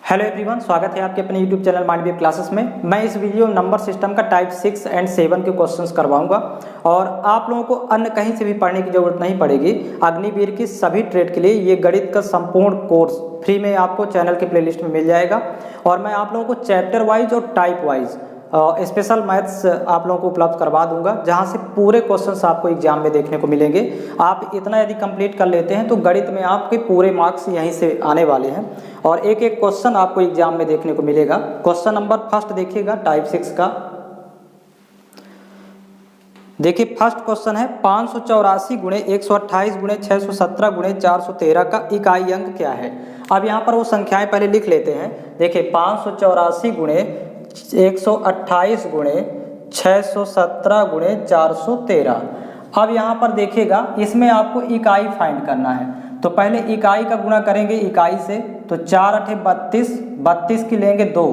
Hello everyone, स्वागत है आपके अपने YouTube channel mind wave classes में। मैं इस वीडियो में नंबर सिस्टम का टाइप 6 एंड 7 के क्वेश्चंस करवाऊंगा और आप लोगों को अन्य कहीं से भी पढ़ने की जरूरत नहीं पड़ेगी। अग्निवीर की सभी ट्रेड के लिए ये गणित का संपूर्ण कोर्स फ्री में आपको चैनल के प्लेलिस्ट में मिल जाएगा और मैं आप लोगों को चैप्टर वाइज और टाइप वाइज स्पेशल मैथ्स आप लोगों को उपलब्ध करवा दूंगा, जहां से पूरे क्वेश्चंस आपको एग्जाम में देखने को मिलेंगे। आप इतना यदि कंप्लीट कर लेते हैं तो गणित में आपके पूरे मार्क्स यहीं से आने वाले हैं और एक एक क्वेश्चन आपको एग्जाम में देखने को मिलेगा। क्वेश्चन नंबर फर्स्ट देखिएगा टाइप 6 का। देखिए फर्स्ट क्वेश्चन है 584 गुणे 128 गुणे 617 गुणे 413 का इकाई अंक क्या है। अब यहाँ पर वो संख्याएं पहले लिख लेते हैं। देखिए 584 गुणे 128 गुणे 617 गुणे 413। अब यहाँ पर देखिएगा इसमें आपको इकाई फाइंड करना है, तो पहले इकाई का गुणा करेंगे इकाई से। तो 4 8 32, 32 की लेंगे 2,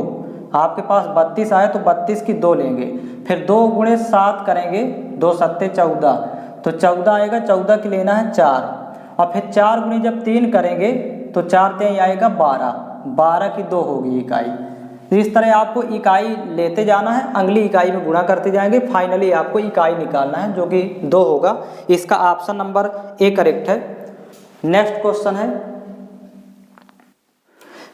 आपके पास 32 आए तो 32 की 2 लेंगे। फिर 2 गुणे 7 करेंगे, 2 7 14, तो 14 आएगा, 14 की लेना है 4। और फिर 4 गुणे जब 3 करेंगे तो 4 3 आएगा 12, 12 की 2 होगी इकाई। तो इस तरह आपको इकाई लेते जाना है, अगली इकाई में गुणा करते जाएंगे, फाइनली आपको इकाई निकालना है जो कि 2 होगा। इसका ऑप्शन नंबर ए करेक्ट है। नेक्स्ट क्वेश्चन है,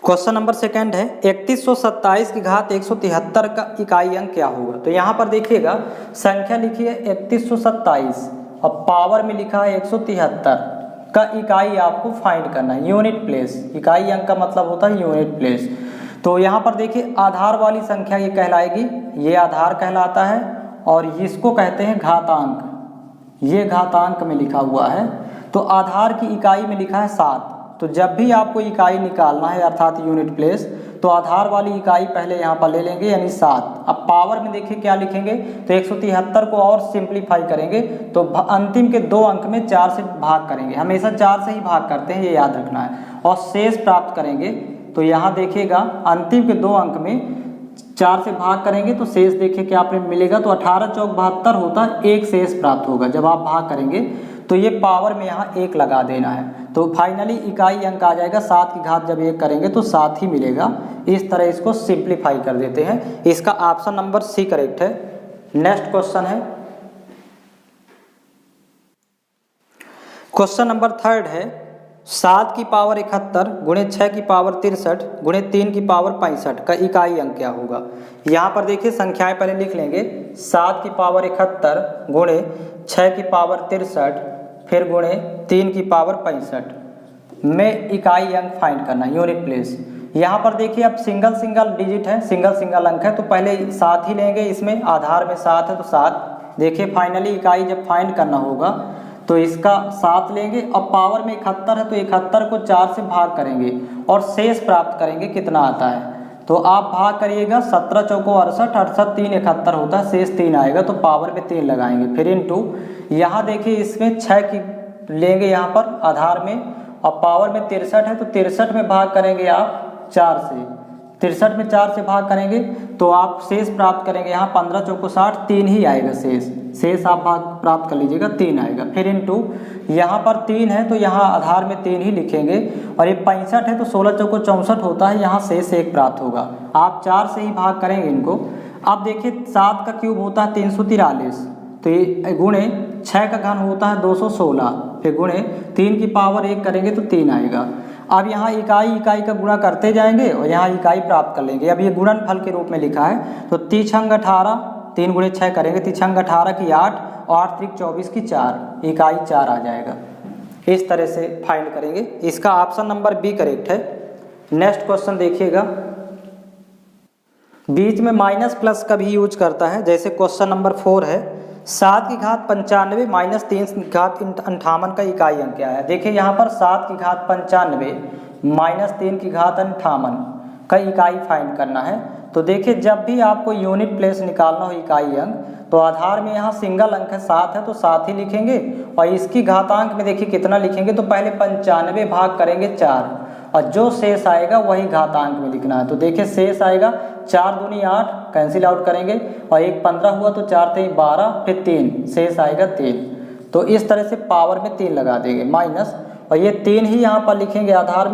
क्वेश्चन नंबर सेकंड है 3127 की घात 173 का इकाई अंक क्या होगा। तो यहाँ पर देखिएगा संख्या लिखी है 3127 और पावर में लिखा है 173 का इकाई आपको फाइंड करना है, यूनिट प्लेस। इकाई अंक का मतलब होता है यूनिट प्लेस। तो यहाँ पर देखिए आधार वाली संख्या ये कहलाएगी, ये आधार कहलाता है और इसको कहते हैं घातांक। ये घातांक में लिखा हुआ है, तो आधार की इकाई में लिखा है 7। तो जब भी आपको इकाई निकालना है अर्थात यूनिट प्लेस, तो आधार वाली इकाई पहले यहाँ पर ले लेंगे यानी 7। अब पावर में देखिए क्या लिखेंगे, तो 173 को और सिंप्लीफाई करेंगे तो अंतिम के 2 अंक में 4 से भाग करेंगे। हमेशा 4 से ही भाग करते हैं, ये याद रखना है। और शेष प्राप्त करेंगे, तो यहाँ देखिएगा अंतिम के 2 अंक में 4 से भाग करेंगे तो शेष देखिए क्या मिलेगा, तो 18 चौक 72 होता है, 1 शेष प्राप्त होगा। जब आप भाग करेंगे तो ये पावर में यहाँ 1 लगा देना है, तो फाइनली इकाई अंक आ जाएगा 7 की घात जब 1 करेंगे तो 7 ही मिलेगा। इस तरह इसको सिंप्लीफाई कर देते हैं। इसका ऑप्शन नंबर सी करेक्ट है। नेक्स्ट क्वेश्चन है, क्वेश्चन नंबर थर्ड है 7 की पावर 71 गुणे 6 की पावर 63 गुणे 3 की पावर 65 का इकाई अंक क्या होगा। यहाँ पर देखिए संख्याएं पहले लिख लेंगे। 7 की पावर 71 गुणे 6 की पावर 63 फिर गुणे 3 की पावर 65 में इकाई अंक फाइंड करना, यूनिट प्लेस। यहाँ पर देखिए अब सिंगल सिंगल डिजिट है, सिंगल सिंगल अंक है, तो पहले 7 ही लेंगे। इसमें आधार में 7 है तो 7। देखिए फाइनली इकाई जब फाइंड करना होगा तो इसका 7 लेंगे और पावर में 71 है तो 71 को 4 से भाग करेंगे और शेष प्राप्त करेंगे कितना आता है। तो आप भाग करिएगा, 17 चौको 68, 68 3 71 होता है, शेष 3 आएगा तो पावर में 3 लगाएंगे। फिर इनटू यहाँ देखिए इसमें 6 की लेंगे यहाँ पर आधार में और पावर में 63 है तो 63 में भाग करेंगे आप 4 से, 63 में 4 से भाग करेंगे तो आप शेष प्राप्त करेंगे। यहाँ 15 चौको 60, 3 ही आएगा शेष आप भाग प्राप्त कर लीजिएगा, 3 आएगा। फिर इनटू यहाँ पर 3 है तो यहाँ आधार में 3 ही लिखेंगे और ये 65 है तो 16 चौको 64 होता है, यहाँ शेष 1 प्राप्त होगा। आप 4 से ही भाग करेंगे इनको। अब देखिए 7 का क्यूब होता है 343, तो ये गुणे 6 का घन होता है 216, फिर गुणे 3 की पावर 1 करेंगे तो 3 आएगा। अब यहाँ इकाई का गुणा करते जाएंगे और यहाँ इकाई प्राप्त कर लेंगे। अब ये गुणनफल के रूप में लिखा है, तो 3 छंग 18, 3 गुणे 6 करेंगे, 3 छंग 18 की 8 और 8 त्रिक 24 की 4, इकाई 4 आ जाएगा। इस तरह से फाइंड करेंगे। इसका ऑप्शन नंबर बी करेक्ट है। नेक्स्ट क्वेश्चन देखिएगा, बीच में माइनस प्लस का भी यूज करता है। जैसे क्वेश्चन नंबर 4 है 7 की घात 95 माइनस 3 की घात 58 का इकाई अंक क्या है। देखिए यहाँ पर 7 की घात 95 माइनस 3 की घात 58 का इकाई फाइंड करना है। तो देखिए जब भी आपको यूनिट प्लेस निकालना हो इकाई अंक, तो आधार में यहाँ सिंगल अंक है 7 है तो 7 ही लिखेंगे और इसकी घातांक में देखिए कितना लिखेंगे, तो पहले 95 भाग करेंगे 4 और जो शेष आएगा वही घातांक में लिखना है। तो देखिए शेष आएगा 4 दूनी 8, कैंसिल आउट करेंगे और 1 15 हुआ तो 4 3 12, फिर 3 शेष आएगा 3। तो इस तरह से पावर में 3 लगा देंगे माइनस और ये 3 ही यहाँ पर लिखेंगे आधार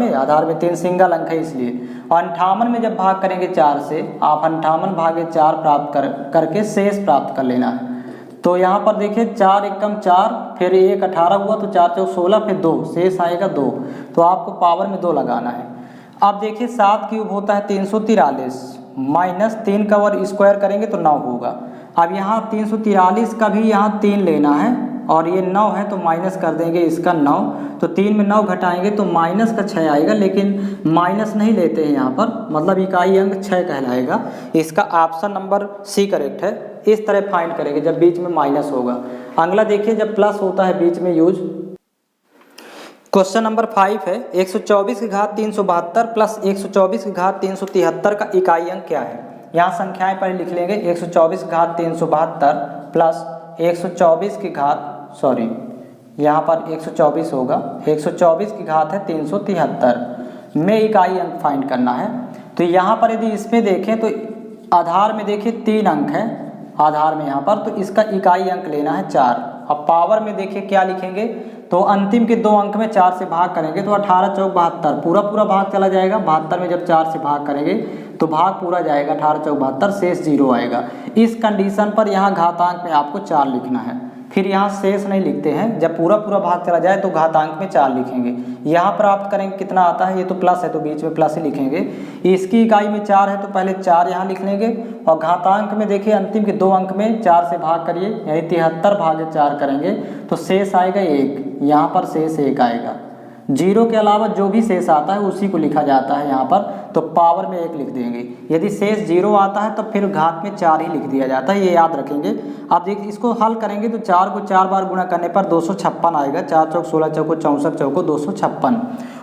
में 3 सिंगल अंक है इसलिए। और 58 में जब भाग करेंगे 4 से, आप 58 भागे 4 प्राप्त करके शेष प्राप्त कर लेना है। तो यहाँ पर देखिए 4 एकम 4, फिर 1 18 हुआ तो 4 चौक 16, फिर 2 शेष आएगा 2, तो आपको पावर में 2 लगाना है। अब देखिए 7 क्यूब होता है 343, माइनस 3 का स्क्वायर करेंगे तो 9 होगा। अब यहाँ 343 का भी यहाँ 3 लेना है और ये 9 है तो माइनस कर देंगे इसका 9, तो 3 में 9 घटाएंगे तो माइनस का 6 आएगा, लेकिन माइनस नहीं लेते हैं यहाँ पर, मतलब इकाई अंक 6 कहलाएगा। इसका ऑप्शन नंबर सी करेक्ट है। इस तरह फाइंड करेंगे जब बीच में माइनस होगा। अगला देखिए जब प्लस होता है बीच में यूज। क्वेश्चन नंबर 5 है 124 की घात 372 प्लस 124 की घात 373 का इकाई अंक क्या है। यहाँ संख्याएं पहले लिख लेंगे। 124 की घात 372 प्लस 124 की घात यहाँ पर 124 होगा, 124 की घात है 373 में इकाई अंक फाइंड करना है। तो यहाँ पर यदि इसमें देखें तो आधार में देखिए 3 अंक है आधार में यहाँ पर, तो इसका इकाई अंक लेना है 4। अब पावर में देखिए क्या लिखेंगे, तो अंतिम के 2 अंक में 4 से भाग करेंगे तो 18 चौक 72, पूरा भाग चला जाएगा। 72 में जब 4 से भाग करेंगे तो भाग पूरा जाएगा, 18 चौक 72, शेष 0 आएगा। इस कंडीशन पर यहाँ घातांक में आपको 4 लिखना है, फिर यहाँ शेष नहीं लिखते हैं। जब पूरा भाग चला जाए तो घातांक में 4 लिखेंगे। यहाँ प्राप्त करेंगे कितना आता है, ये तो प्लस है तो बीच में प्लस ही लिखेंगे। इसकी इकाई में 4 है तो पहले 4 यहाँ लिख लेंगे, और घातांक में देखिए अंतिम के 2 अंक में 4 से भाग करिए, यानी 73 भागे 4 करेंगे तो शेष आएगा 1, यहाँ पर शेष 1 आएगा। 0 के अलावा जो भी शेष आता है उसी को लिखा जाता है यहाँ पर, तो पावर में 1 लिख देंगे। यदि शेष 0 आता है तो फिर घात में 4 ही लिख दिया जाता है, ये याद रखेंगे। आप देखिए इसको हल करेंगे तो 4 को 4 बार गुणा करने पर 256 आएगा, 4 चौक 16 चौको 64 चौको 256,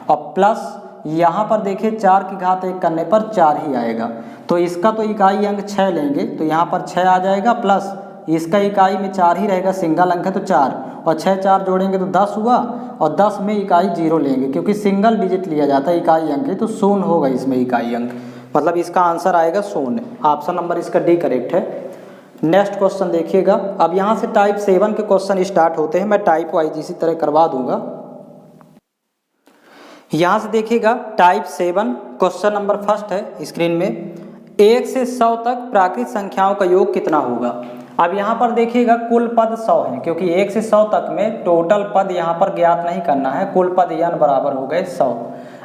और प्लस यहाँ पर देखिए 4 की घात 1 करने पर 4 ही आएगा। तो इसका तो इकाई अंक 6 लेंगे तो यहाँ पर 6 आ जाएगा, प्लस इसका इकाई में 4 ही रहेगा, सिंगल अंक है तो 4, और 6 4 जोड़ेंगे तो 10 हुआ, और 10 में इकाई 0 लेंगे क्योंकि सिंगल डिजिट लिया जाता है इकाई अंक है, तो 0 होगा इसमें इकाई अंक, मतलब इसका आंसर आएगा 0। ऑप्शन नंबर इसका डी करेक्ट है। नेक्स्ट क्वेश्चन देखिएगा। अब यहाँ से टाइप 7 के क्वेश्चन स्टार्ट होते हैं, मैं टाइप वाइज इसी तरह करवा दूंगा। यहाँ से देखिएगा टाइप 7 क्वेश्चन नंबर फर्स्ट है स्क्रीन में, 1 से 100 तक प्राकृत संख्याओं का योग कितना होगा। अब यहाँ पर देखिएगा कुल पद 100 है, क्योंकि 1 से 100 तक में टोटल पद यहाँ पर ज्ञात नहीं करना है, कुल पद n बराबर हो गए 100।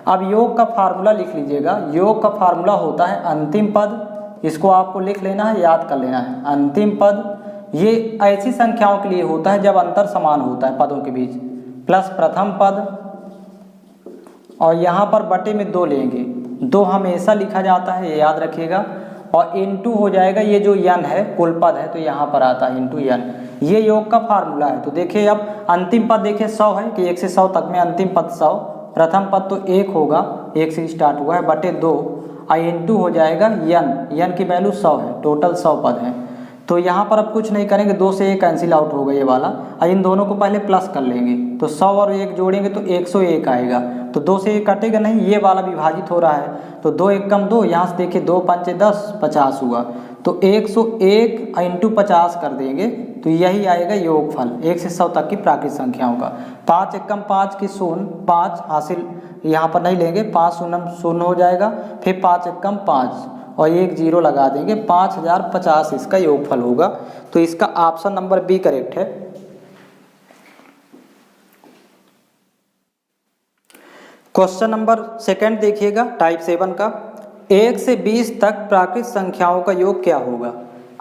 अब योग का फार्मूला लिख लीजिएगा। योग का फार्मूला होता है अंतिम पद, इसको आपको लिख लेना है, याद कर लेना है। अंतिम पद ये ऐसी संख्याओं के लिए होता है जब अंतर समान होता है पदों के बीच, प्लस प्रथम पद, और यहाँ पर बटे में 2 लेंगे, 2 हमेशा लिखा जाता है, ये याद रखिएगा, और इनटू हो जाएगा ये जो n है कुल पद है तो यहाँ पर आता है इनटू n, ये योग का फार्मूला है। तो देखिए अब अंतिम पद देखिए 100 है कि 1 से 100 तक में अंतिम पद 100, प्रथम पद तो 1 होगा, 1 से स्टार्ट हुआ है, बटे 2, और इनटू हो जाएगा n की वैल्यू 100 है, टोटल 100 पद है। तो यहाँ पर अब कुछ नहीं करेंगे, 2 से 1 कैंसिल आउट होगा ये वाला, और इन दोनों को पहले प्लस कर लेंगे तो 100 और 1 जोड़ेंगे तो 101 आएगा। तो 2 से 1 कटेगा नहीं, ये वाला विभाजित हो रहा है, तो 2 1 कम 2, यहाँ से देखिए 2 5 10 50 हुआ, तो 101 इंटू 50 कर देंगे तो यही आएगा योगफल 1 से 100 तक की प्राकृत संख्याओं का। 5 1 कम 5 की 0, 5 हासिल यहाँ पर नहीं लेंगे, 5 शून्य 0 हो जाएगा, फिर 5 1 कम 5 और 1 0 लगा देंगे, 5050 इसका योगफल होगा। तो इसका ऑप्शन नंबर बी करेक्ट है। क्वेश्चन नंबर सेकंड देखिएगा टाइप 7 का, 1 से 20 तक प्राकृत संख्याओं का योग क्या होगा।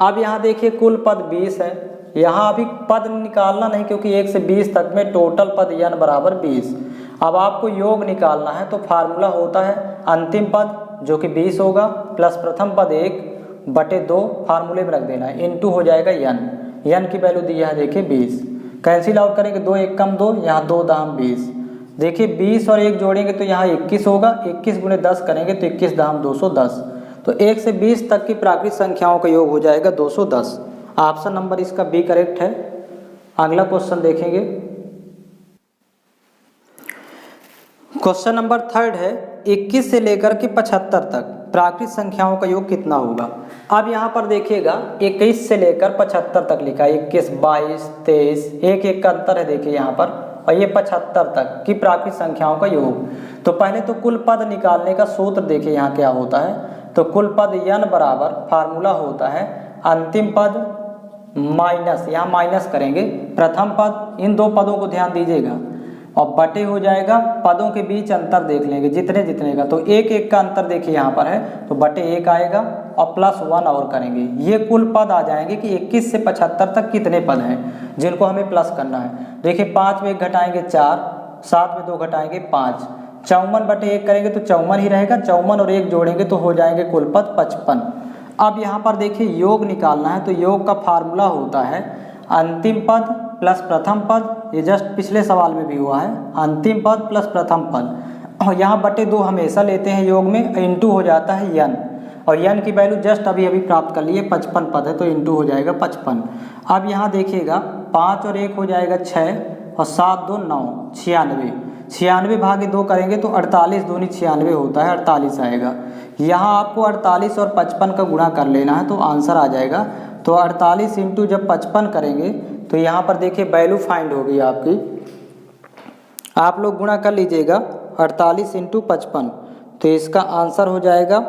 अब यहाँ देखिए कुल पद 20 है, यहाँ अभी पद निकालना नहीं क्योंकि 1 से 20 तक में टोटल पद n बराबर 20। अब आपको योग निकालना है तो फार्मूला होता है अंतिम पद जो कि 20 होगा, प्लस प्रथम पद 1 बटे 2 फार्मूले में रख देना है, इनटू हो जाएगा n की वैल्यू दी है देखिए 20, कैंसिल आउट करेंगे 2 1 कम 2, यहाँ 2 दाम 20, देखिए 20 और 1 जोड़ेंगे तो यहाँ 21 होगा, 21 गुणे 10 करेंगे तो 21 दाम 210। तो 1 से 20 तक की प्राकृत संख्याओं का योग हो जाएगा 210। ऑप्शन नंबर इसका बी करेक्ट है। अगला क्वेश्चन देखेंगे। क्वेश्चन नंबर थर्ड है, 21 से लेकर के 75 तक प्राकृत संख्याओं का योग कितना होगा। अब यहाँ पर देखिएगा 21 से लेकर 75 तक लिखा है, 21 22 23, 1 1 का अंतर है देखिए यहाँ पर, और ये 75 तक की प्राकृत संख्याओं का योग। तो पहले तो कुल पद निकालने का सूत्र देखिए यहाँ क्या होता है। तो कुल पद n बराबर फार्मूला होता है अंतिम पद माइनस, यहाँ माइनस करेंगे प्रथम पद, इन दो पदों को ध्यान दीजिएगा, और बटे हो जाएगा पदों के बीच अंतर देख लेंगे जितने जितने का। तो एक एक का अंतर देखिए यहाँ पर है, तो बटे 1 आएगा और प्लस 1 और करेंगे, ये कुल पद आ जाएंगे कि 21 से 75 तक कितने पद हैं जिनको हमें प्लस करना है। देखिए 5 में 1 घटाएंगे 4, 7 में 2 घटाएंगे 5, 54 बटे 1 करेंगे तो 54 ही रहेगा, 54 और 1 जोड़ेंगे तो हो जाएंगे कुल पद 55। अब यहाँ पर देखिए योग निकालना है, तो योग का फार्मूला होता है अंतिम पद प्लस प्रथम पद, ये जस्ट पिछले सवाल में भी हुआ है, अंतिम पद प्लस प्रथम पद, और यहाँ बटे 2 हमेशा लेते हैं योग में, इंटू हो जाता है n, और n की वैल्यू जस्ट अभी प्राप्त कर लिए 55 पद है तो इंटू हो जाएगा 55। अब यहाँ देखिएगा 5 और 1 हो जाएगा 6 और 7 2 9, 96, 96 भागे 2 करेंगे तो 48 दूनी 96 होता है, 48 आएगा। यहाँ आपको 48 और 55 का गुणा कर लेना है तो आंसर आ जाएगा। तो 48 इंटू जब 55 करेंगे तो यहाँ पर देखिए वैल्यू फाइंड होगी आपकी, आप लोग गुणा कर लीजिएगा 48 इंटू 55, तो इसका आंसर हो जाएगा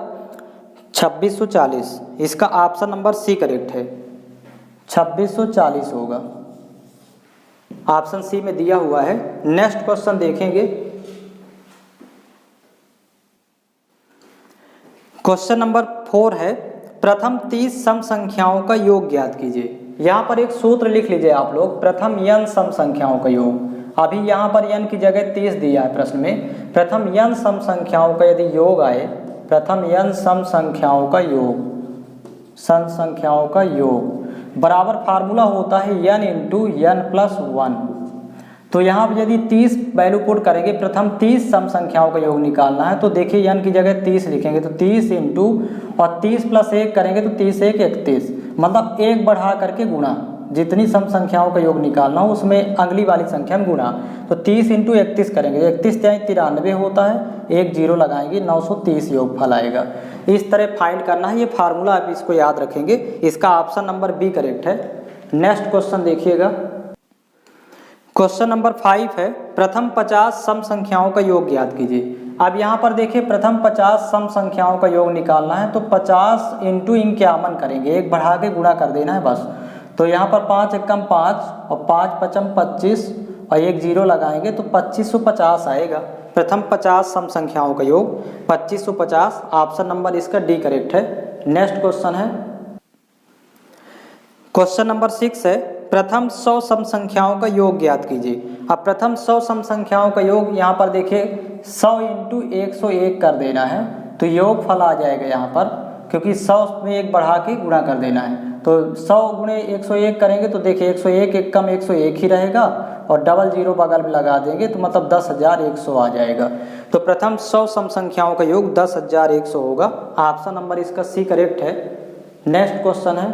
2640। इसका ऑप्शन नंबर सी करेक्ट है, 2640 होगा, ऑप्शन सी में दिया हुआ है। नेक्स्ट क्वेश्चन देखेंगे, क्वेश्चन नंबर 4 है प्रथम 30 सम संख्याओं का योग ज्ञात कीजिए। यहाँ पर एक सूत्र लिख लीजिए आप लोग, प्रथम n सम संख्याओं का योग। अभी यहाँ पर n की जगह 30 दिया है प्रश्न में, प्रथम n सम संख्याओं का यदि योग आए, प्रथम n सम संख्याओं का योग, सम संख्याओं का योग बराबर फार्मूला होता है n इंटू n प्लस 1। तो यहाँ पर यदि 30 वैल्यू पुट करेंगे, प्रथम 30 सम संख्याओं का योग निकालना है, तो देखिए n की जगह 30 लिखेंगे तो 30 इंटू और 30 प्लस 1 करेंगे तो 30 1 31, मतलब 1 बढ़ा करके गुणा, जितनी सम संख्याओं का योग निकालना हो उसमें अगली वाली संख्या में गुणा। तो 30 इंटू 31 करेंगे, 31 93 होता है, 1 0 लगाएंगे 930 योग फल आएगा। इस तरह फाइंड करना है, ये फार्मूला आप इसको याद रखेंगे। इसका ऑप्शन नंबर बी करेक्ट है। नेक्स्ट क्वेश्चन देखिएगा, क्वेश्चन नंबर 5 है प्रथम 50 सम संख्याओं का योग ज्ञात कीजिए। अब यहाँ पर देखिए प्रथम 50 सम संख्याओं का योग निकालना है, तो 50 इंटू 51 करेंगे, 1 बढ़ा के गुणा कर देना है बस। तो यहाँ पर 5 एकम 5 और 5 पचम 25 और 1 0 लगाएंगे तो 2550 आएगा। प्रथम 50 सम संख्याओं का योग 2550, ऑप्शन नंबर इसका डी करेक्ट है। नेक्स्ट क्वेश्चन है, क्वेश्चन नंबर 6 है प्रथम 100 सम संख्याओं का योग ज्ञात कीजिए। अब प्रथम 100 सम संख्याओं का योग यहाँ पर देखिए 100 इंटू 101 कर देना है, तो योग फल आ जाएगा यहाँ पर, क्योंकि 100 में 1 बढ़ा के गुणा कर देना है। तो 100 गुणे 101 करेंगे तो देखिए 101 एक कम 101 ही रहेगा, और डबल 0 बगल में लगा देंगे तो मतलब 10,100 आ जाएगा। तो प्रथम 100 सम संख्याओं का योग 10,100 होगा, ऑप्शन नंबर इसका सी करेक्ट है। नेक्स्ट क्वेश्चन है,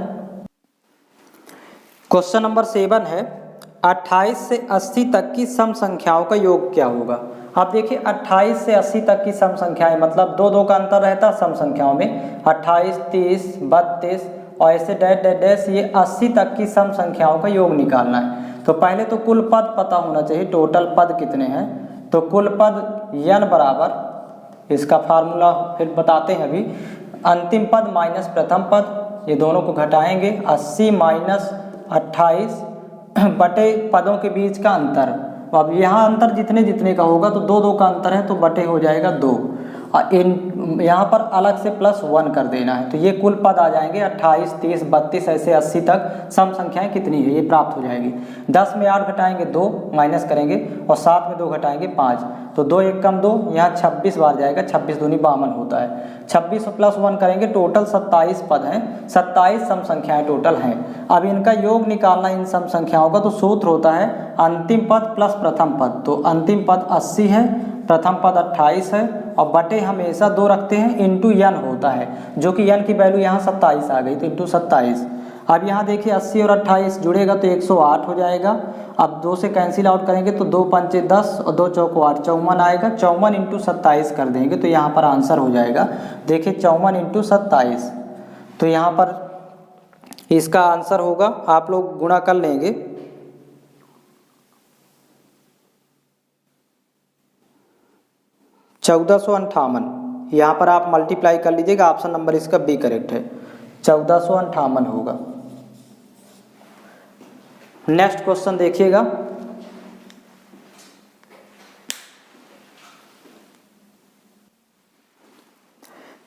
क्वेश्चन नंबर 7 है 28 से 80 तक की सम संख्याओं का योग क्या होगा। आप देखिए 28 से 80 तक की सम संख्याएं, मतलब 2 का अंतर रहता है सम संख्याओं में, 28 30 32 और ऐसे डैश डैश डैश, ये 80 तक की सम संख्याओं का योग निकालना है। तो पहले तो कुल पद पता होना चाहिए, टोटल पद कितने हैं। तो कुल पद n बराबर, इसका फार्मूला फिर बताते हैं अभी, अंतिम पद माइनस प्रथम पद, ये दोनों को घटाएंगे, 80 माइनस 28 बटे पदों के बीच का अंतर। अब यहाँ अंतर जितने जितने का होगा तो 2 का अंतर है तो बटे हो जाएगा 2, और इन यहाँ पर अलग से प्लस 1 कर देना है। तो ये कुल पद आ जाएंगे 28 30 32 ऐसे 80 तक सम संख्याएं कितनी है ये प्राप्त हो जाएगी। 10 में 8 घटाएंगे 2, माइनस करेंगे, और 7 में 2 घटाएंगे 5, तो 2 1 कम 2, यहाँ 26 बार जाएगा, 26 दूनी 52 होता है। 26 प्लस 1 करेंगे, टोटल 27 पद हैं, 27 सम संख्याएं टोटल हैं। अब इनका योग निकालना इन सम संख्याओं का, तो सूत्र होता है अंतिम पद प्लस प्रथम पद। तो अंतिम पद 80 है, प्रथम पद 28 है, और बटे हमेशा 2 रखते हैं, इंटू n होता है, जो कि n की वैल्यू यहाँ 27 आ गई, तो इंटू 27। अब यहाँ देखिए 80 और 28 जुड़ेगा तो 108 हो जाएगा। अब 2 से कैंसिल आउट करेंगे तो 2 पंचे 10 और 2 चौको 8, 54 आएगा। 54 इंटू 27 कर देंगे तो यहाँ पर आंसर हो जाएगा, देखिए 54 इंटू 27, तो यहाँ पर इसका आंसर होगा, आप लोग गुणा कर लेंगे, 1458। यहाँ पर आप मल्टीप्लाई कर लीजिएगा, ऑप्शन नंबर इसका बी करेक्ट है, 1458 होगा। नेक्स्ट क्वेश्चन देखिएगा,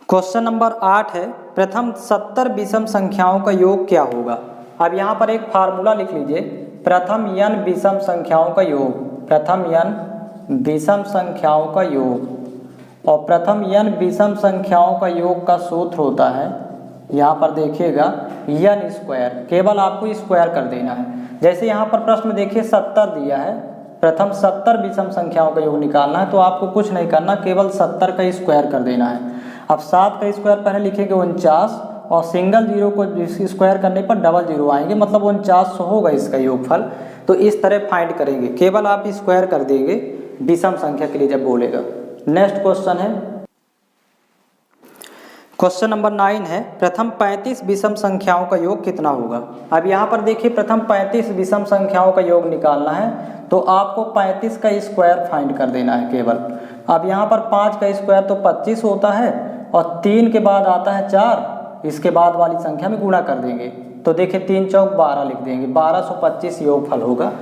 क्वेश्चन नंबर 8 है, प्रथम 70 विषम संख्याओं का योग क्या होगा। अब यहाँ पर एक फार्मूला लिख लीजिए, प्रथम n विषम संख्याओं का योग, प्रथम n विषम संख्याओं का योग, और प्रथम n विषम संख्याओं का योग का सूत्र होता है, यहाँ पर देखिएगा n स्क्वायर, केवल आपको स्क्वायर कर देना है। जैसे यहाँ पर प्रश्न में देखिए 70 दिया है, प्रथम 70 विषम संख्याओं का योग निकालना है, तो आपको कुछ नहीं करना, केवल 70 का स्क्वायर कर देना है। अब 7 का स्क्वायर पहले लिखेंगे 49, और सिंगल जीरो को स्क्वायर करने पर डबल जीरो आएंगे, मतलब 49 होगा इसका योगफल। तो इस तरह फाइंड करेंगे, केवल आप स्क्वायर कर देंगे विषम संख्या के लिए जब बोलेगा। नेक्स्ट क्वेश्चन है, क्वेश्चन नंबर 9 है, प्रथम 35 विषम संख्याओं का योग कितना होगा। अब यहाँ पर देखिए प्रथम 35 विषम संख्याओं का योग निकालना है, तो आपको 35 का स्क्वायर फाइंड कर देना है केवल। अब यहाँ पर 5 का स्क्वायर तो 25 होता है, और 3 के बाद आता है 4, इसके बाद वाली संख्या में गुणा कर देंगे, तो देखिए 3 चौक 12 लिख देंगे, 1225 योगफल होगा।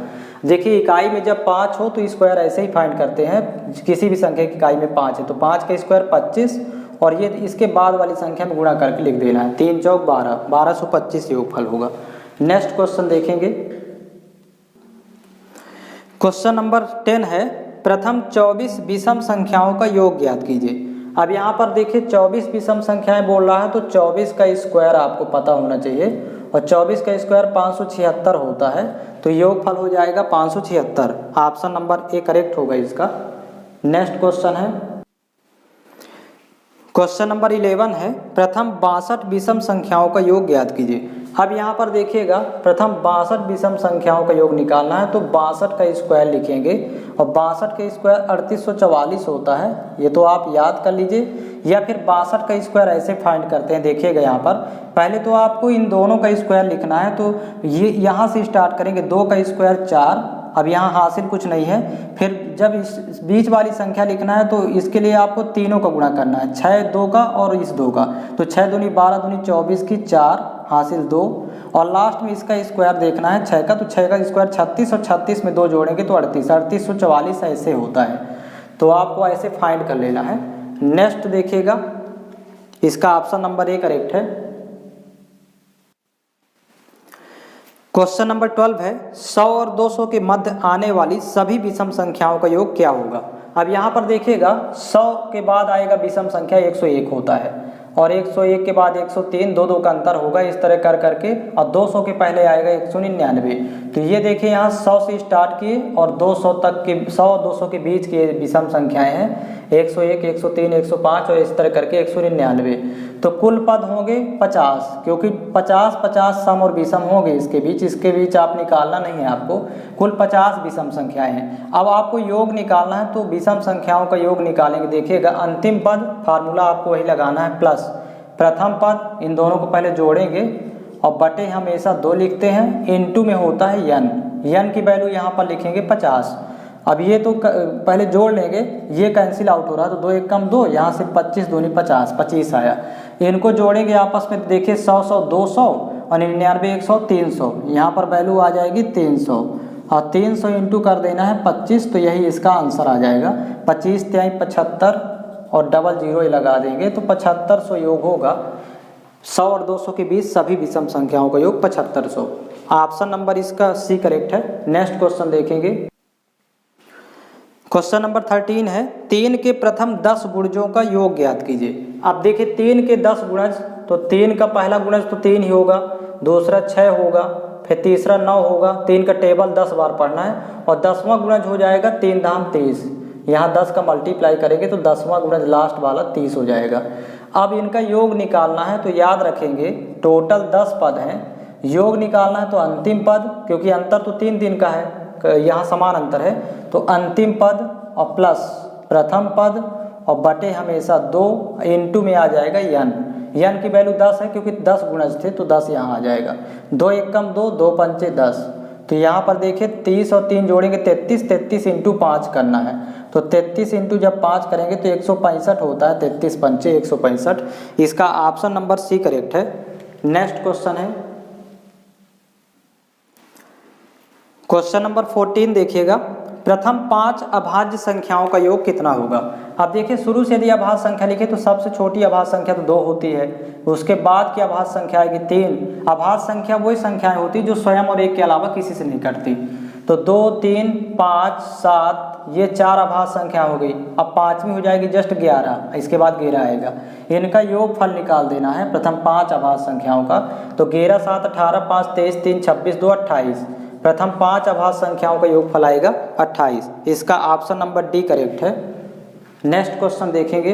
देखिए इकाई में जब 5 हो तो स्क्वायर ऐसे ही फाइंड करते हैं, किसी भी संख्या की इकाई में 5 है तो 5 का स्क्वायर 25, और ये इसके बाद वाली संख्या में गुणा करके लिख देना है, 3 चौक 12, 1225 योगफल होगा। नेक्स्ट क्वेश्चन देखेंगे, क्वेश्चन नंबर 10 है, प्रथम 24 विषम संख्याओं का योग ज्ञात कीजिए। अब यहाँ पर देखिए 24 विषम संख्याएं बोल रहा है, तो 24 का स्क्वायर आपको पता होना चाहिए, और 24 का स्क्वायर 576 होता है, तो योगफल हो जाएगा 576, ऑप्शन नंबर ए करेक्ट होगा इसका। नेक्स्ट क्वेश्चन है, क्वेश्चन नंबर 11 है, प्रथम 62 विषम संख्याओं का योग ज्ञात कीजिए। अब यहाँ पर देखिएगा प्रथम 62 विषम संख्याओं का योग निकालना है, तो 62 का स्क्वायर लिखेंगे, और 62 का स्क्वायर 3844 होता है, ये तो आप याद कर लीजिए। या फिर 62 का स्क्वायर ऐसे फाइंड करते हैं, देखिएगा यहाँ पर पहले तो आपको इन दोनों का स्क्वायर लिखना है, तो ये यहाँ से स्टार्ट करेंगे, 2 का स्क्वायर 4, अब यहाँ हासिल कुछ नहीं है। फिर जब इस बीच वाली संख्या लिखना है, तो इसके लिए आपको तीनों का गुणा करना है, 6 2 का और इस 2 का, तो 6 दूनी 12 दूनी 24 की 4 हासिल 2, और लास्ट में इसका स्क्वायर देखना है 6 का, तो 6 का स्क्वायर 36, और 36 में 2 जोड़ेंगे तो 38, 3844 ऐसे होता है, तो आपको ऐसे फाइंड कर लेना है। नेक्स्ट देखिएगा, इसका ऑप्शन नंबर ए करेक्ट है। क्वेश्चन नंबर 12 है, 100 और 200 के मध्य आने वाली सभी विषम संख्याओं का योग क्या होगा। अब यहाँ पर देखिएगा 100 के बाद आएगा विषम संख्या 101 होता है, और 101 के बाद 103, 2 का अंतर होगा, इस तरह कर करके, और 200 के पहले आएगा 199। तो ये देखिए यहाँ 100 से स्टार्ट किए और 200 तक के, 100 और 200 के बीच के विषम संख्याएं हैं, 101, 103, 105 और इस तरह करके 199। तो कुल पद होंगे 50, क्योंकि 50 सम और विषम होंगे इसके बीच आप निकालना नहीं है आपको, कुल 50 विषम संख्याएं हैं। अब आपको योग निकालना है, तो विषम संख्याओं का योग निकालेंगे। देखिएगा अंतिम पद फार्मूला आपको वही लगाना है, प्लस प्रथम पद, इन दोनों को पहले जोड़ेंगे, और बटे हमेशा 2 लिखते हैं, इनटू में होता है n की वैल्यू यहाँ पर लिखेंगे 50। अब ये तो पहले जोड़ लेंगे, ये कैंसिल आउट हो रहा है, तो 2 1 कम 2, यहाँ से 25 दूनी 50, 25 आया। इनको जोड़ेंगे आपस में, देखिए 100 100 200 और 99 100 300, यहाँ पर वैल्यू आ जाएगी 300, और 300 इंटू कर देना है 25, तो यही इसका आंसर आ जाएगा। 25 3 75 और डबल जीरो लगा देंगे, तो 7500 योग होगा। 100 और 200 के बीच सभी विषम संख्याओं का योग 7500, ऑप्शन नंबर इसका सी करेक्ट है। नेक्स्ट क्वेश्चन देखेंगे, क्वेश्चन नंबर 13 है, 3 के प्रथम 10 गुणजों का योग ज्ञात कीजिए। अब देखिए 3 के 10 गुणज, तो 3 का पहला गुणज तो 3 ही होगा, दूसरा 6 होगा, फिर तीसरा 9 होगा, 3 का टेबल 10 बार पढ़ना है, और 10वां गुणज हो जाएगा 3 धाम 30, यहाँ 10 का मल्टीप्लाई करेंगे तो 10वां गुणज लास्ट वाला 30 हो जाएगा। अब इनका योग निकालना है, तो याद रखेंगे टोटल 10 पद हैं, योग निकालना है तो अंतिम पद, क्योंकि अंतर तो 3 का है, यहाँ समान अंतर है, तो अंतिम पद और प्लस प्रथम पद और बटे हमेशा 2, इनटू में आ जाएगा n की वैल्यू 10 है, क्योंकि 10 गुणज थे तो 10 यहाँ आ जाएगा। 2 1 कम 2, 2 पंचे 10, तो यहाँ पर देखिए 30 और 3 जोड़ेंगे 33, 33 इंटू 5 करना है। तो 33 इंटू जब 5 करेंगे तो 165 होता है, 33 पंचे 165। इसका ऑप्शन नंबर सी करेक्ट है। नेक्स्ट क्वेश्चन है क्वेश्चन नंबर 14 देखिएगा, प्रथम 5 अभाज्य संख्याओं का योग कितना होगा। अब देखिए शुरू से यदि अभाज्य संख्या लिखे तो सबसे छोटी अभाज्य संख्या तो 2 होती है, उसके बाद की अभाज्य संख्या आएगी 3। अभाज्य संख्या वही संख्याएं होती जो स्वयं और एक के अलावा किसी से नहीं कटती। तो 2, 3, 5, 7 ये 4 अभाज्य संख्या हो गई। अब पाँचवीं हो जाएगी जस्ट 11, इसके बाद 11 आएगा। इनका योग फल निकाल देना है प्रथम 5 अभाज्य संख्याओं का। तो 11, 7, 18, 5, 23, 3, 26, 2, 28। प्रथम 5 अभाज्य संख्याओं का योगफल आएगा 28। इसका ऑप्शन नंबर डी करेक्ट है। नेक्स्ट क्वेश्चन देखेंगे,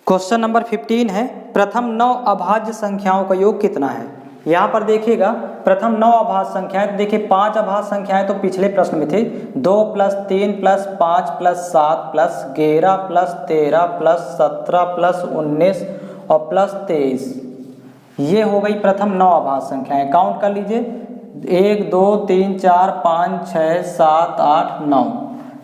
क्वेश्चन नंबर 15 है, प्रथम 9 अभाज्य संख्याओं का योग कितना है। यहाँ पर देखिएगा प्रथम 9 अभाज्य संख्याएं, तो देखिए 5 अभाज्य संख्याएं तो पिछले प्रश्न में थे, 2 + 3 + 5 + 7 + 11 + 13 + 17 + 19 और +23। ये हो गई प्रथम 9 अभाज्य संख्याएं। काउंट कर लीजिए 1, 2, 3, 4, 5, 6, 7, 8, 9।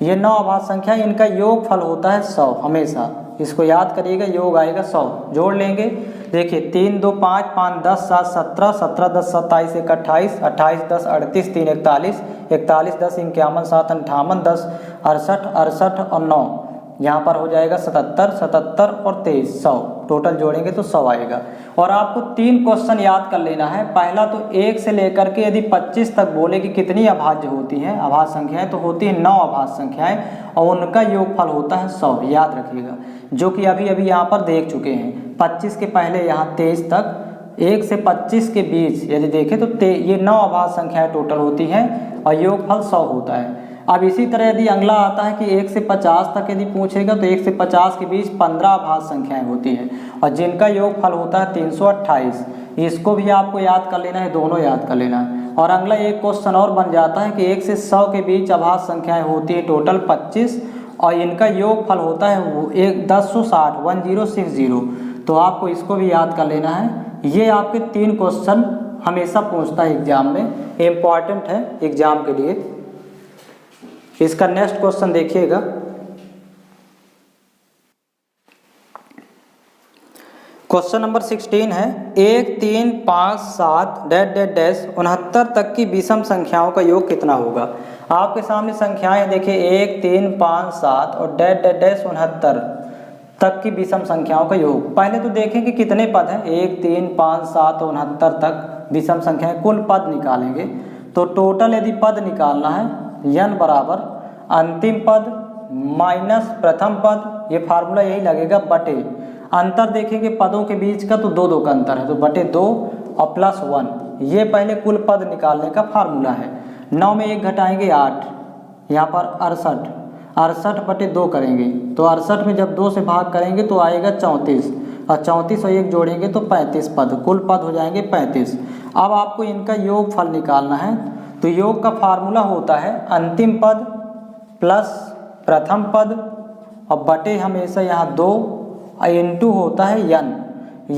ये 9 अभाज्य संख्या, इनका योग फल होता है 100 हमेशा। इसको याद करिएगा, योग आएगा 100। जोड़ लेंगे, देखिए 3, 2, 5, 5, 10, 7, 17, 17, 10, 27, 1, 28, 28, 10, 38, 3, 41, 41, 10, 51, 7, 58, 10, 68, 68 और 9। यहाँ पर हो जाएगा 77, 77 और 23, 100। टोटल जोड़ेंगे तो 100 आएगा। और आपको 3 क्वेश्चन याद कर लेना है। पहला तो 1 से लेकर के यदि 25 तक बोले कि कितनी अभाज्य होती हैं, अभाज्य संख्याएं, तो होती है 9 अभाज्य संख्याएं और उनका योगफल होता है 100। याद रखिएगा, जो कि अभी अभी यहाँ पर देख चुके हैं। 25 के पहले यहाँ 23 तक, 1 से 25 के बीच यदि देखें तो ये 9 अभाज्य संख्याएं टोटल होती हैं और योगफल 100 होता है। अब इसी तरह यदि अगला आता है कि 1 से 50 तक यदि पूछेगा तो 1 से 50 के बीच 15 अभाज्य संख्याएं होती हैं और जिनका योगफल होता है 328। इसको भी आपको याद कर लेना है, दोनों याद कर लेना है। और अगला एक क्वेश्चन और बन जाता है कि 1 से 100 के बीच अभाज्य संख्याएं होती है टोटल 25 और इनका योगफल होता है 1060, 1060। तो आपको इसको भी याद कर लेना है। ये आपके 3 क्वेश्चन हमेशा पूछता है एग्जाम में, इम्पॉर्टेंट है एग्जाम के लिए। इसका नेक्स्ट क्वेश्चन देखिएगा, क्वेश्चन नंबर 16 है, 1, 3, 5, 7 डैश डैश डैश 69 तक की विषम संख्याओं का योग कितना होगा। आपके सामने संख्याएं देखिए 1, 3, 5, 7 और डैश डैश डैश 69 तक की विषम संख्याओं का योग। पहले तो देखें कि कितने पद हैं, 1, 3, 5, 7 और 69 तक विषम संख्याएं, कुल पद निकालेंगे। तो टोटल यदि पद निकालना है, n बराबर अंतिम पद माइनस प्रथम पद, ये फार्मूला यही लगेगा, बटे अंतर देखेंगे पदों के बीच का तो 2 का अंतर है, तो बटे 2 और +1। ये पहले कुल पद निकालने का फार्मूला है। 9 में 1 घटाएंगे 8, यहाँ पर 68, 68 बटे 2 करेंगे तो 68 में जब 2 से भाग करेंगे तो आएगा 34 और 34 और 1 जोड़ेंगे तो 35 पद, कुल पद हो जाएंगे 35। अब आपको इनका योग फल निकालना है। तो योग का फार्मूला होता है अंतिम पद प्लस प्रथम पद और बटे हमेशा यहाँ 2 इंटू होता है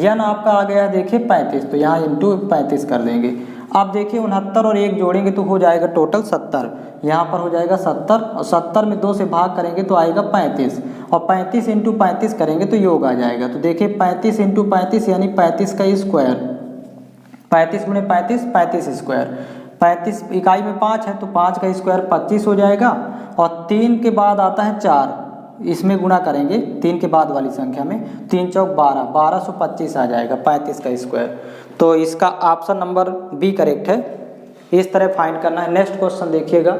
n आपका आ गया है देखिए 35, तो यहाँ इंटू 35 कर देंगे। अब देखिए 69 और 1 जोड़ेंगे तो हो जाएगा टोटल 70, यहाँ पर हो जाएगा 70 और 70 में 2 से भाग करेंगे तो आएगा 35 और 35 इंटू 35 करेंगे तो योग आ जाएगा। तो देखिए 35 इंटू 35 यानी 35 का स्क्वायर, 35 गुणे 35, 35 स्क्वायर, 35 इकाई में 5 है तो 5 का स्क्वायर 25 हो जाएगा और 3 के बाद आता है 4, इसमें गुणा करेंगे 3 के बाद वाली संख्या में, 3 चौक 12, 1225 आ जाएगा 35 का स्क्वायर। तो इसका ऑप्शन नंबर बी करेक्ट है। इस तरह फाइंड करना है। नेक्स्ट क्वेश्चन देखिएगा,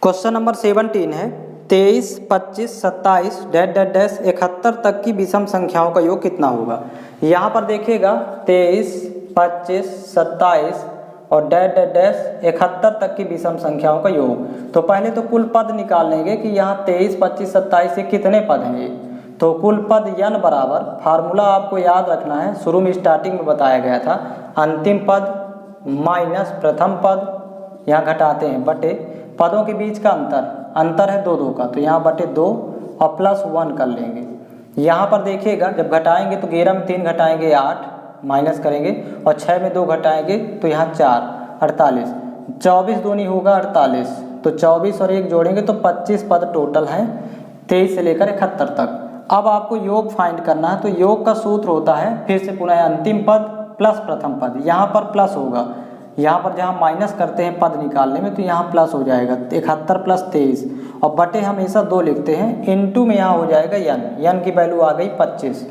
क्वेश्चन नंबर 17 है, 23, 25, 27 डैश डैश डैश 71 तक की विषम संख्याओं का योग कितना होगा। यहाँ पर देखिएगा 23, 25, 27 और डैश डैश डैश 71 तक की विषम संख्याओं का योग। तो पहले तो कुल पद निकाल लेंगे कि यहाँ 23, 25, 27 से कितने पद हैं ये। तो कुल पद n बराबर, फार्मूला आपको याद रखना है, शुरू में स्टार्टिंग में बताया गया था, अंतिम पद माइनस प्रथम पद, यहाँ घटाते हैं बटे पदों के बीच का अंतर है 2 का, तो यहाँ बटे 2 और +1 कर लेंगे। यहाँ पर देखिएगा जब घटाएंगे तो 11 में 3 घटाएंगे 8, माइनस करेंगे और 6 में 2 घटाएंगे तो यहाँ 4 48, 24 दूनी होगा 48, तो 24 और 1 जोड़ेंगे तो 25 पद टोटल हैं 23 से लेकर 71 तक। अब आपको योग फाइंड करना है, तो योग का सूत्र होता है फिर से पुनः अंतिम पद प्लस प्रथम पद, यहाँ पर प्लस होगा, यहाँ पर जहाँ माइनस करते हैं पद निकालने में तो यहाँ प्लस हो जाएगा 71 प्लस 23 और बटे हमेशा 2 लिखते हैं, इनटू में यहाँ हो जाएगा यन की वैल्यू आ गई 25,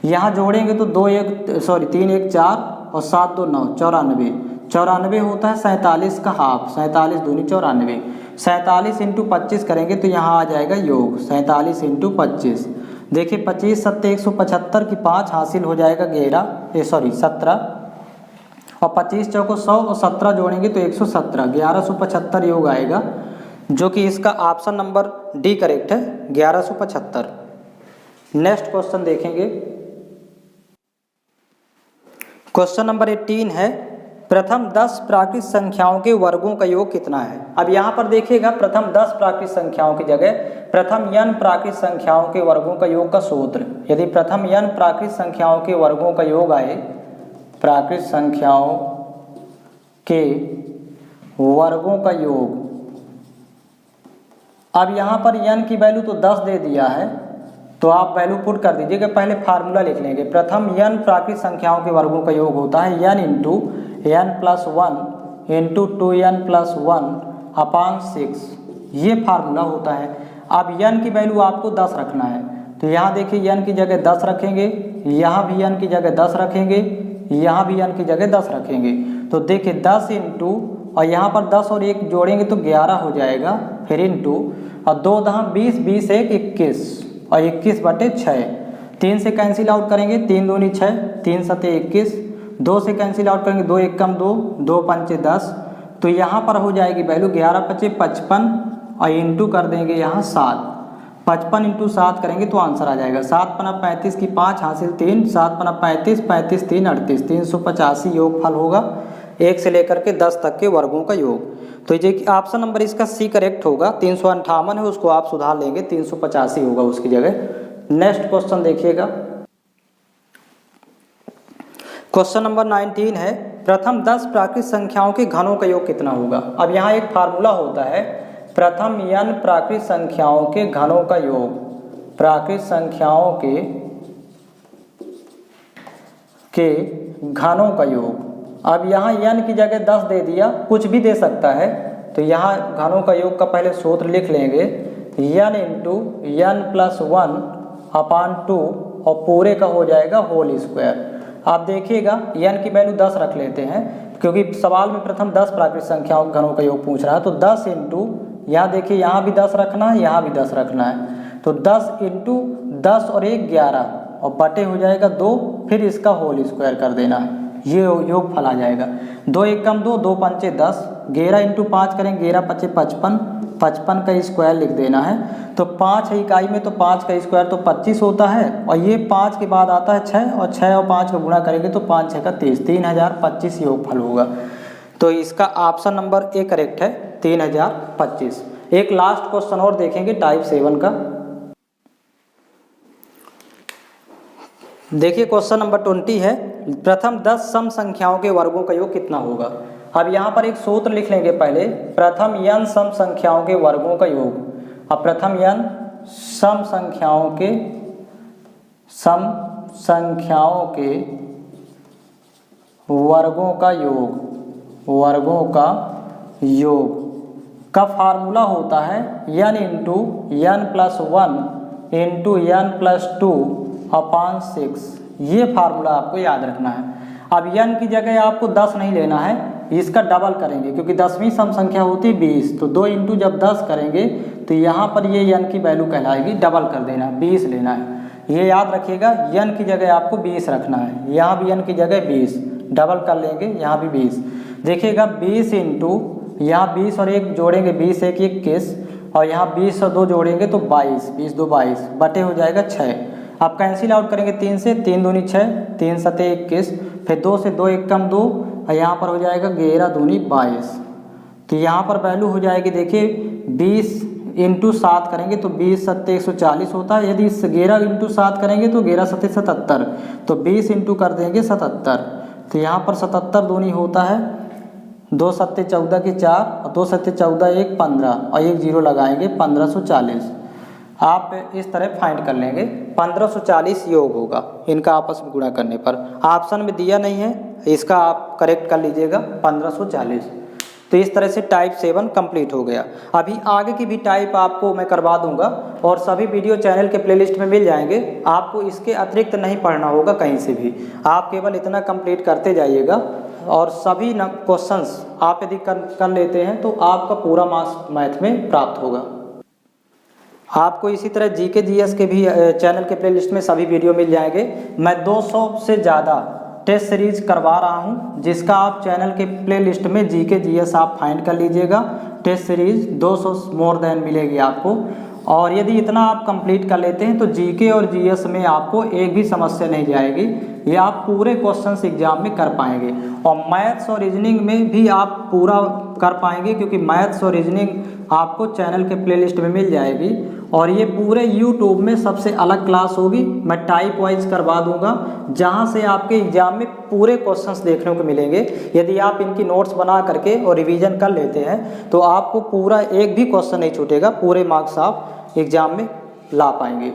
यहाँ जोड़ेंगे तो 3 1 4 और 7 2 9 94, 94 होता है 47 का हाफ, 47 दूनी 94, 47 इंटू 25 करेंगे तो यहाँ आ जाएगा योग 47 इंटू 25। देखिए 25 7 175 की 5 हासिल हो जाएगा 17 और 25 चौको 100 और 17 जोड़ेंगे तो 117, 1175 योग आएगा, जो कि इसका ऑप्शन नंबर डी करेक्ट है 1175। नेक्स्ट क्वेश्चन देखेंगे, क्वेश्चन नंबर 18 है प्रथम 10 प्राकृत संख्याओं के वर्गों का योग कितना है। अब यहाँ पर देखिएगा प्रथम 10 प्राकृत संख्याओं की जगह प्रथम n प्राकृत संख्याओं के वर्गों का योग का सूत्र, यदि प्रथम n प्राकृत संख्याओं के वर्गों का योग आए, प्राकृत संख्याओं के वर्गों का योग, अब यहाँ पर n की वैल्यू तो 10 दे दिया है तो आप वैल्यू पुट कर दीजिएगा, पहले फार्मूला लिख लेंगे। प्रथम n प्राकृत संख्याओं के वर्गों का योग होता है n into n plus 1 into 2n plus 1 अपान 6, ये फार्मूला होता है। अब n की वैल्यू आपको 10 रखना है, तो यहाँ देखिए n की जगह 10 रखेंगे, यहाँ भी n की जगह 10 रखेंगे, यहाँ भी n की जगह 10 रखेंगे, तो देखिए 10 इंटू और यहाँ पर 10 और 1 जोड़ेंगे तो 11 हो जाएगा, फिर इंटू और 2 दहाँ 20, 20 1 21 और 21 बटे 6, 3 से कैंसिल आउट करेंगे, 3 दूनी 6, 3 सते 21, 2 से कैंसिल आउट करेंगे, 2 1 कम 2, 2 पंचे 10, तो यहाँ पर हो जाएगी वैल्यू 11 पचे 55 और इंटू कर देंगे यहाँ 7, 55 इंटू 7 करेंगे तो आंसर आ जाएगा 7 पना 35 की 5 हासिल 3, 7 पना 35, 35 3 38, 385 योग फल होगा 1 से लेकर के 10 तक के वर्गों का योग। तो ये ऑप्शन नंबर इसका सी करेक्ट होगा, 358 है उसको आप सुधार लेंगे 385 होगा उसकी जगह। नेक्स्ट क्वेश्चन देखिएगा, क्वेश्चन नंबर 19 है प्रथम 10 प्राकृत संख्याओं के घनों का योग कितना होगा। अब यहाँ एक फार्मूला होता है प्रथम n प्राकृत संख्याओं के घनों का योग, प्राकृत संख्याओं के घनों का योग। अब यहाँ n की जगह 10 दे दिया, कुछ भी दे सकता है, तो यहाँ घनों का योग का पहले सूत्र लिख लेंगे n इंटू n प्लस 1 अपान 2 और पूरे का हो जाएगा होल स्क्वायर। आप देखिएगा n की वैल्यू 10 रख लेते हैं क्योंकि सवाल में प्रथम 10 प्राकृत संख्याओं के घनों का योग पूछ रहा है, तो 10 इंटू यहाँ देखिए यहाँ भी 10 रखना है, यहाँ भी 10 रखना है, तो 10 इंटू 10 और 1 11 और बटे हो जाएगा 2, फिर इसका होल स्क्वायर कर देना है, ये योग फल आ जाएगा। 2 1 कम 2, 2 पंचे 10, 11 इंटू 5 करेंगे 11 पचे 55, 55 का स्क्वायर लिख देना है, तो 5 है इकाई में तो 5 का स्क्वायर तो 25 होता है, और ये 5 के बाद आता है 6 और 6 और 5 का गुणा करेंगे तो 5 6 का 30, 3025 योग फल होगा। तो इसका ऑप्शन नंबर ए करेक्ट है 3025। एक लास्ट क्वेश्चन और देखेंगे टाइप 7 का। देखिए क्वेश्चन नंबर 20 है प्रथम 10 सम संख्याओं के वर्गों का योग कितना होगा। अब यहाँ पर एक सूत्र लिख लेंगे पहले, प्रथम n सम संख्याओं के वर्गों का योग। अब प्रथम n सम संख्याओं के वर्गों का योग का फार्मूला होता है n into n plus 1 into n plus 2 अपान 6, ये फार्मूला आपको याद रखना है। अब n की जगह आपको 10 नहीं लेना है, इसका डबल करेंगे क्योंकि 10वीं सम संख्या होती है 20, तो 2 इंटू जब 10 करेंगे तो यहाँ पर ये n की वैल्यू कहलाएगी, डबल कर देना है, 20 लेना है, ये याद रखिएगा। n की जगह आपको 20 रखना है, यहाँ भी n की जगह 20, डबल कर लेंगे, यहाँ भी 20। देखिएगा 20 इंटू यहाँ 20 और 1 जोड़ेंगे 20 1 21 और यहाँ 20 और 2 जोड़ेंगे तो 22, 20 2 22 बटे हो जाएगा 6। आप कैंसिल आउट करेंगे 3 से, 3 दूनी 6, 3 सते 21, फिर 2 से 2 1 कम 2 और यहाँ पर हो जाएगा 11 दूनी 22। तो यहाँ पर वैल्यू हो जाएगी देखिए 20 इंटू 7 करेंगे तो 20 सत्ते 140 होता है। यदि 11 इंटू 7 करेंगे तो 11 सत्ते 77, तो 20 इंटू कर देंगे 77। तो यहाँ पर 77 दूनी होता है 2 सत्ते 14 के 4 और 2 सत्ते 14 1 15 और एक जीरो लगाएंगे 1540। आप इस तरह फाइंड कर लेंगे 1540 योग होगा इनका आपस में गुणा करने पर। ऑप्शन में दिया नहीं है, इसका आप करेक्ट कर लीजिएगा 1540। तो इस तरह से टाइप 7 कंप्लीट हो गया। अभी आगे की भी टाइप आपको मैं करवा दूंगा और सभी वीडियो चैनल के प्लेलिस्ट में मिल जाएंगे। आपको इसके अतिरिक्त नहीं पढ़ना होगा कहीं से भी, आप केवल इतना कंप्लीट करते जाइएगा और सभी क्वेश्चंस आप यदि कर लेते हैं तो आपका पूरा मार्क्स मैथ में प्राप्त होगा। आपको इसी तरह जीके जीएस के भी चैनल के प्लेलिस्ट में सभी वीडियो मिल जाएंगे। मैं 200 से ज़्यादा टेस्ट सीरीज करवा रहा हूं, जिसका आप चैनल के प्लेलिस्ट में जीके जीएस आप फाइंड कर लीजिएगा। टेस्ट सीरीज 200 मोर देन मिलेगी आपको। और यदि इतना आप कंप्लीट कर लेते हैं तो जीके और जीएस में आपको एक भी समस्या नहीं जाएगी, ये आप पूरे क्वेश्चंस एग्जाम में कर पाएंगे। और मैथ्स और रीजनिंग में भी आप पूरा कर पाएंगे, क्योंकि मैथ्स और रीजनिंग आपको चैनल के प्लेलिस्ट में मिल जाएगी। और ये पूरे यूट्यूब में सबसे अलग क्लास होगी, मैं टाइप वाइज करवा दूंगा, जहां से आपके एग्जाम में पूरे क्वेश्चंस देखने को मिलेंगे। यदि आप इनकी नोट्स बना करके और रिवीजन कर लेते हैं तो आपको पूरा एक भी क्वेश्चन नहीं छूटेगा, पूरे मार्क्स आप एग्जाम में ला पाएंगे।